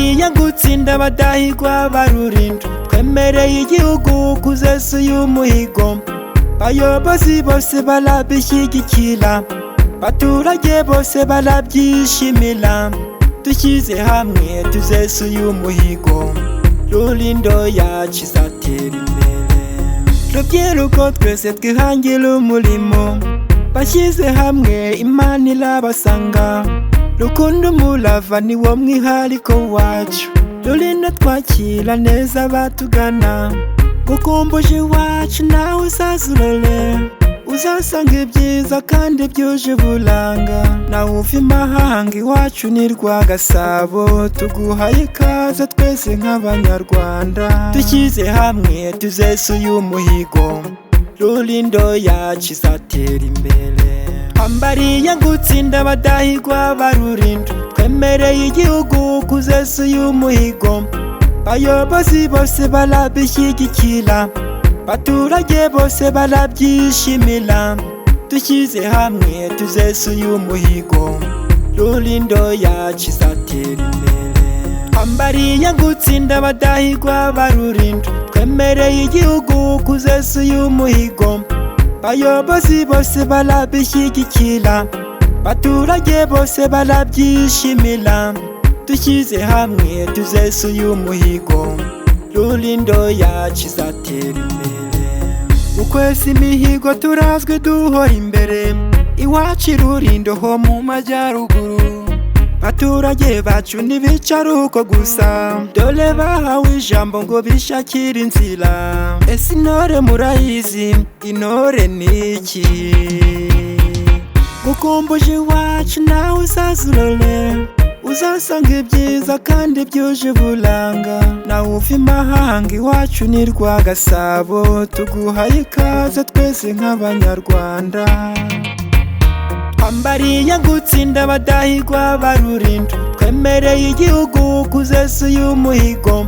Ambariye gutsinda abadahigwa barurinda twemereye igihugu kuzesa uyu muhigo bayobozi bose barabishyigikira baturage bose barabyishimira dushyize hamwe tuzesa uyu muhigo Rulindo yacu izatera imbere rubyiruko twese twihangira umurimo bashyize hamwe Imana irabasanga Rukundo umurava ni wo mwihariko wacu Rulindo twakira neza abatugana gukumbuje iwacu nawe uzazurore uzasanga ibyiza kandi byuje uburanga nawe uva imahanga iwacu ni Rwagasabo tuguhaye ikaze twese nk'abanyarwanda dushyize hamwe tuzesa uyu muhigo Rulindo yacu izatera imbere Ambariye gutsinda abadahigwa barurinda twemereye igihugu kuzesa uyu muhigo bayobozi bose barabishyigikira baturage bose barabyishimira dushyize hamwe tuzesa uyu muhigo Rulindo yacu izatera imbere Ambariye gutsinda abadahigwa barurinda twemereye igihugu kuzesa uyu muhigo bayobozi bose barabishyigikira baturage bose barabyishimira dushyize hamwe tuzesa uyu muhigo Rulindo yacu izatera imbere ukwesa imihigo turazwe duhora imbere iwacu Rulindo ho mu majyaruguru baturage bacu ntibicara uko gusa dore bahawe ijambo ngo bishakire inzira ese intore murayizi intore ni iki gukumbuje iwacu nawe uzazurore uzasanga ibyiza kandi byuje uburanga nawe uva imahanga iwacu ni Rwagasabo tuguhaye ikaze twese nk'abanyarwanda Ambariye gutsinda abadahigwa barurinda twemereye igihugu kuzesa uyu muhigo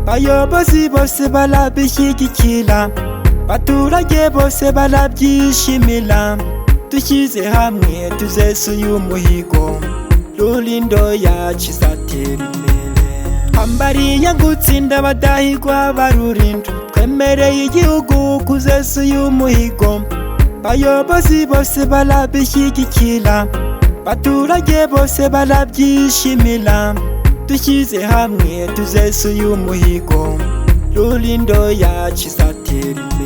bayobozi bose barabishyigikira baturage bose barabyishimira dushyize hamwe tuzesa uyu muhigo Rulindo yacu izatera imbere Ambariye gutsinda abadahigwa barurinda twemereye igihugu kuzesa uyu muhigo bayobozi bose barabishyigikira baturage bose barabyishimira dushyize hamwe tuzesa uyu muhigo Rulindo yacu izatera imbere